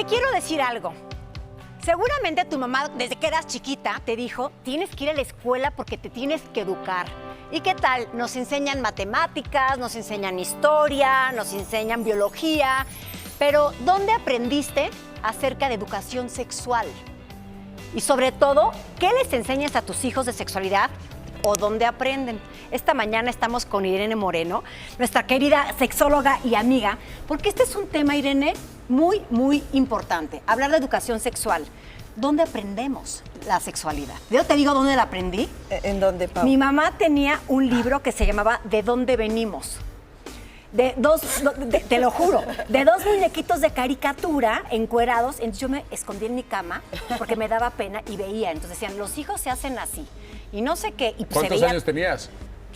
Te quiero decir algo. Seguramente tu mamá, desde que eras chiquita, te dijo, tienes que ir a la escuela porque te tienes que educar. ¿Y qué tal? Nos enseñan matemáticas, nos enseñan historia, nos enseñan biología, pero ¿dónde aprendiste acerca de educación sexual? Y sobre todo, ¿qué les enseñas a tus hijos de sexualidad o dónde aprenden? Esta mañana estamos con Irene Moreno, nuestra querida sexóloga y amiga, porque este es un tema, Irene, muy, muy importante. Hablar de educación sexual. ¿Dónde aprendemos la sexualidad? Yo te digo dónde la aprendí. ¿En dónde, Pau? Mi mamá tenía un libro que se llamaba ¿De dónde venimos? Te lo juro, de dos muñequitos de caricatura encuerados. Entonces yo me escondí en mi cama porque me daba pena y veía. Entonces decían, los hijos se hacen así. Y no sé qué. Y ¿Cuántos años tenías?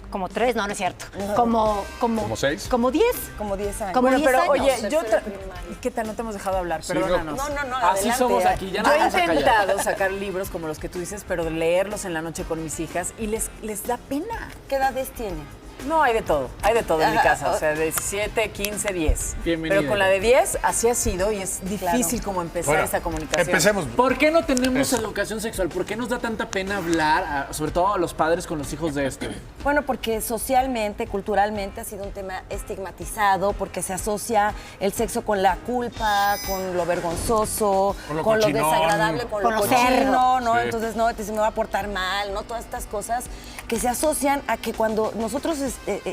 Como 3, no es cierto. Como ¿Como 6? Como 10. Como 10 años. Como Bueno, 10 pero años. oye, ¿qué tal? No te hemos dejado hablar, Sí, perdónanos. no. No, Así adelante. somos aquí, ya Yo no he vamos a callar. intentado sacar libros como los que tú dices, pero leerlos en la noche con mis hijas y les da pena. ¿Qué edades tiene? No, hay de todo en mi casa, o sea, de 7, 15, 10. Bienvenida. Pero con la de 10 así ha sido y es difícil como empezar Bueno, esa comunicación. Empecemos. ¿Por qué no tenemos educación sexual? ¿Por qué nos da tanta pena hablar, sobre todo a los padres con los hijos de esto? Bueno, porque socialmente, culturalmente ha sido un tema estigmatizado, porque se asocia el sexo con la culpa, con lo vergonzoso, Con lo con lo cochinón, desagradable, con con lo lo cochino, cerdo. ¿no? Sí. Entonces, no, se me va a portar mal, ¿no? Todas estas cosas que se asocian a que cuando nosotros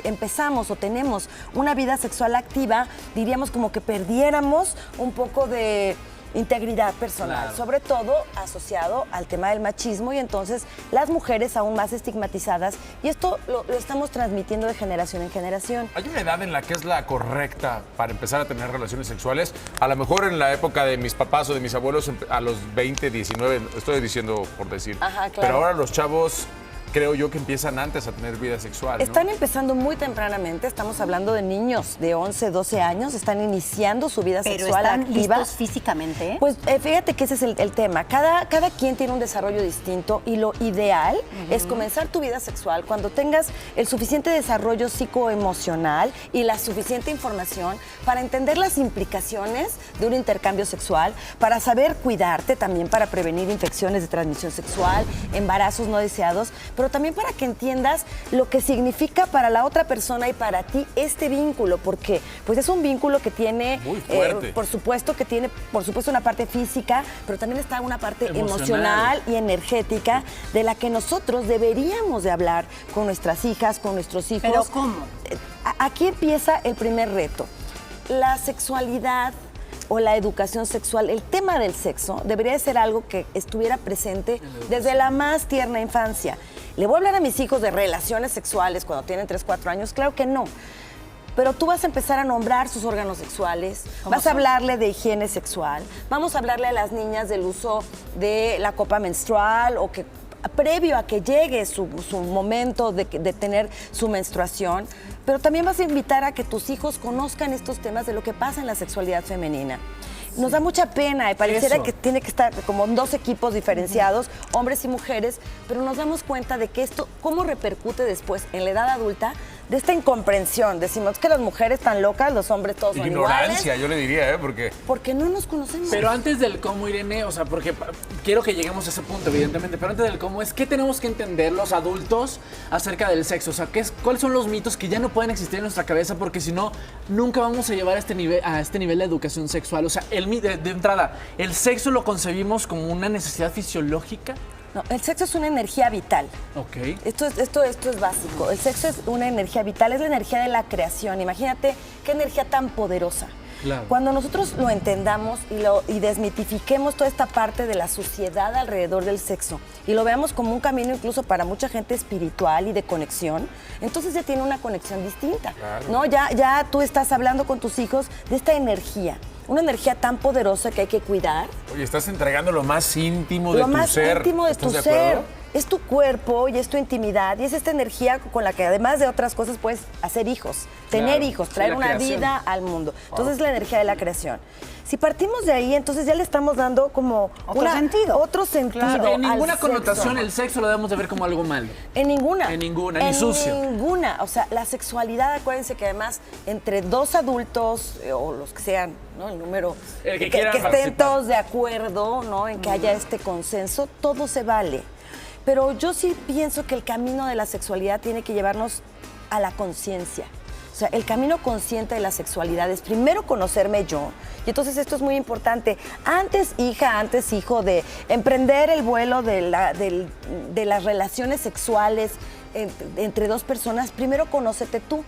empezamos o tenemos una vida sexual activa, diríamos como que perdiéramos un poco de integridad personal, Claro. sobre todo asociado al tema del machismo y entonces las mujeres aún más estigmatizadas y esto lo estamos transmitiendo de generación en generación. ¿Hay una edad en la que es la correcta para empezar a tener relaciones sexuales? A lo mejor en la época de mis papás o de mis abuelos, a los 20, 19, estoy diciendo por decir. Ajá, claro. Pero ahora los chavos, creo yo que empiezan antes a tener vida sexual, ¿no? Están empezando muy tempranamente, estamos hablando de niños de 11, 12 años, están iniciando su vida Pero sexual están activa. listos físicamente. Pues fíjate que ese es el tema. Cada quien tiene un desarrollo distinto y lo ideal es comenzar tu vida sexual cuando tengas el suficiente desarrollo psicoemocional y la suficiente información para entender las implicaciones de un intercambio sexual, para saber cuidarte también, para prevenir infecciones de transmisión sexual, embarazos no deseados, pero también para que entiendas lo que significa para la otra persona y para ti este vínculo, porque pues es un vínculo que tiene, Muy fuerte. por supuesto que tiene, una parte física, pero también está una parte emocional y energética de la que nosotros deberíamos de hablar con nuestras hijas, con nuestros hijos. ¿Pero cómo? Aquí empieza el primer reto. La sexualidad o la educación sexual, el tema del sexo, debería de ser algo que estuviera presente desde la más tierna infancia. ¿Le voy a hablar a mis hijos de relaciones sexuales cuando tienen 3, 4 años? Claro que no. Pero tú vas a empezar a nombrar sus órganos sexuales, vas a hablarle de higiene sexual, vamos a hablarle a las niñas del uso de la copa menstrual o que previo a que llegue su momento de tener su menstruación, pero también vas a invitar a que tus hijos conozcan estos temas de lo que pasa en la sexualidad femenina. Nos da mucha pena y pareciera que tiene que estar como en 2 equipos diferenciados, hombres y mujeres, pero nos damos cuenta de que esto, cómo repercute después en la edad adulta, de esta incomprensión. Decimos que las mujeres están locas, los hombres todos son Ignorancia, iguales. yo le diría, porque... Porque no nos conocemos. Pero antes del cómo, Irene, o sea, porque quiero que lleguemos a ese punto, evidentemente, pero antes del cómo es qué tenemos que entender los adultos acerca del sexo, o sea, cuáles son los mitos que ya no pueden existir en nuestra cabeza, porque si no, nunca vamos a llevar a este nivel de educación sexual. O sea, de entrada, ¿el sexo lo concebimos como una necesidad fisiológica? No, el sexo es una energía vital. Ok. Esto es básico. El sexo es una energía vital, es la energía de la creación. Imagínate qué energía tan poderosa. Claro. Cuando nosotros lo entendamos y desmitifiquemos toda esta parte de la suciedad alrededor del sexo y lo veamos como un camino incluso para mucha gente espiritual y de conexión, entonces ya tiene una conexión distinta. Claro. ¿No? Ya tú estás hablando con tus hijos de esta energía. Una energía tan poderosa que hay que cuidar. Oye, estás entregando lo más íntimo de Lo tu más ser. íntimo de ¿Estás tu de acuerdo? ser. es tu cuerpo y es tu intimidad y es esta energía con la que además de otras cosas puedes hacer hijos, tener Claro, hijos, sí, traer la una creación. vida al mundo. Entonces es la energía de la creación. Si partimos de ahí, entonces ya le estamos dando como Otro sentido. otro sentido En al ninguna sexo. connotación el sexo lo debemos de ver como algo malo. En ninguna. En ninguna, ni sucio. En ninguna. O sea, la sexualidad, acuérdense que además entre dos adultos, o los que sean, ¿no? El número, El que quiera estén participar. todos de acuerdo, ¿no? En que haya este consenso, todo se vale. Pero yo sí pienso que el camino de la sexualidad tiene que llevarnos a la conciencia. O sea, el camino consciente de la sexualidad es primero conocerme yo. Y entonces esto es muy importante. Antes hija, antes hijo, de emprender el vuelo de las relaciones sexuales entre dos personas, primero conócete tú.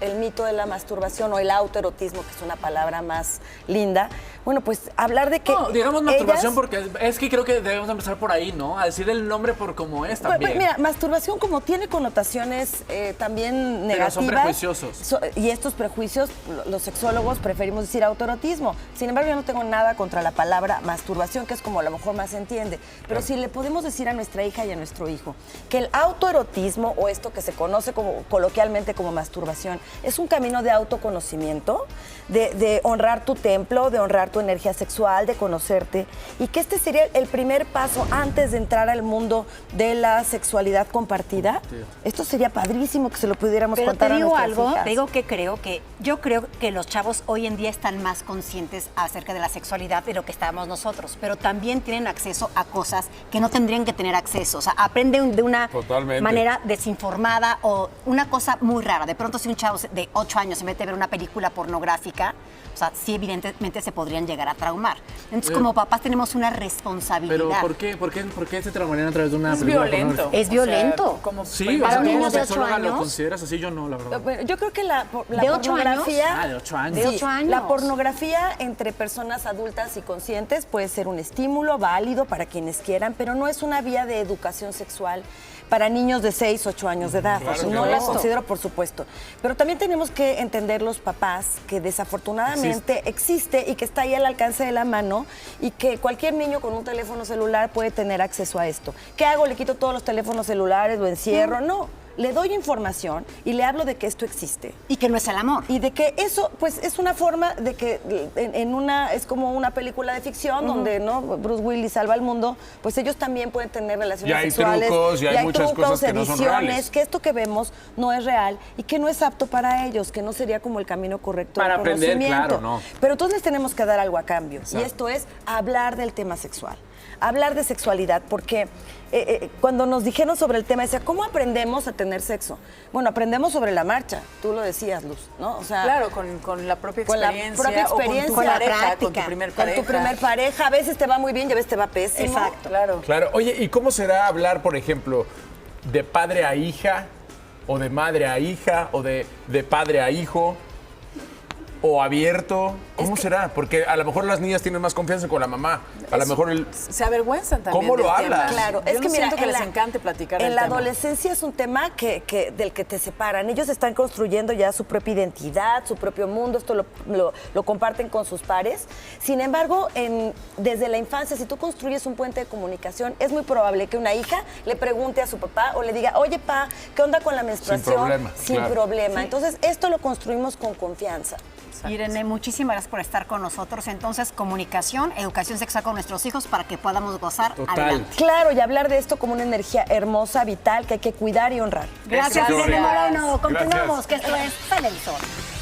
El mito de la masturbación o el autoerotismo, que es una palabra más linda. Bueno, pues hablar de que No, digamos masturbación ellas- porque es que creo que debemos empezar por ahí, ¿no? A decir el nombre por como es Pues, también. mira, masturbación como tiene connotaciones también Pero negativas. son prejuiciosos. Y estos prejuicios, los sexólogos preferimos decir autoerotismo. Sin embargo, yo no tengo nada contra la palabra masturbación, que es como a lo mejor más se entiende. Pero si le podemos decir a nuestra hija y a nuestro hijo que el autoerotismo, o esto que se conoce como coloquialmente como masturbación, es un camino de autoconocimiento, de honrar tu templo, de honrar tu energía sexual, de conocerte, y que este sería el primer paso antes de entrar al mundo de la sexualidad compartida. Esto sería padrísimo que se lo pudiéramos Pero contar te a digo nuestras algo, hijas. te digo que yo creo que los chavos hoy en día están más conscientes acerca de la sexualidad de lo que estábamos nosotros, pero también tienen acceso a cosas que no tendrían que tener acceso. O sea, aprenden de una Totalmente. manera desinformada o una cosa muy rara. De pronto, si un chavo de 8 años se mete a ver una película pornográfica, o sea, sí evidentemente se podrían llegar a traumar. Entonces, como papás tenemos una responsabilidad. Pero ¿por qué se traumarían a través de una Es película violento. pornográfica? Es violento. Como Sí, Para o sea, un niño como de 8 sexóloga ¿lo años? consideras así? Yo no, la verdad. Bueno, yo creo que la ¿De 8 años? pornografía... Ah, de 8 años. De 8 años. La pornografía entre personas adultas y conscientes puede ser un estímulo válido para quienes quieran, pero no es una vía de educación sexual para niños de 6, 8 años de edad. O sea, no la considero, por supuesto. Pero también tenemos que entender los papás que desafortunadamente existe y que está ahí al alcance de la mano y que cualquier niño con un teléfono celular puede tener acceso a esto. ¿Qué hago? ¿Le quito todos los teléfonos celulares? ¿Lo encierro? No. Le doy información y le hablo de que esto existe. Y que no es el amor. Y de que eso, pues, es una forma de que es como una película de ficción donde, ¿no? Bruce Willis salva al mundo, pues ellos también pueden tener relaciones Y hay sexuales. trucos, y hay muchas trucos, cosas que no son ediciones, reales. que esto que vemos no es real y que no es apto para ellos, que no sería como el camino correcto Para del aprender, conocimiento. claro, no. Pero entonces les tenemos que dar algo a cambio. Y esto es hablar del tema sexual. Hablar de sexualidad, porque cuando nos dijeron sobre el tema, decía, ¿cómo aprendemos a tener sexo? Bueno, aprendemos sobre la marcha, tú lo decías, Luz, ¿no? O sea, Claro, con la propia con la experiencia. propia o experiencia, con tu pareja, práctica, con tu primer con pareja. tu primer pareja, a veces te va muy bien y a veces te va pésimo. Exacto. Claro. Claro. Oye, ¿y cómo será hablar, por ejemplo, de padre a hija, o de madre a hija, o de padre a hijo, o abierto? ¿Cómo será? Porque a lo mejor las niñas tienen más confianza con la mamá. A lo mejor Se avergüenzan también. ¿Cómo lo del hablas? tema. Claro, Yo es no que mira, siento que les encante platicar en el la tema. adolescencia es un tema del que te separan. Ellos están construyendo ya su propia identidad, su propio mundo, esto lo comparten con sus pares. Sin embargo, desde la infancia, si tú construyes un puente de comunicación, es muy probable que una hija le pregunte a su papá o le diga, oye, pa, ¿qué onda con la menstruación? problema, Sin claro. problema. Entonces, esto lo construimos con confianza. Irene, muchísimas gracias por estar con nosotros. Entonces, comunicación, educación sexual con nuestros hijos para que podamos gozar. Total. Adelante. Claro, y hablar de esto como una energía hermosa, vital, que hay que cuidar y honrar. Gracias, Gracias. Irene Moreno. Continuamos, Gracias. que esto es Televisor.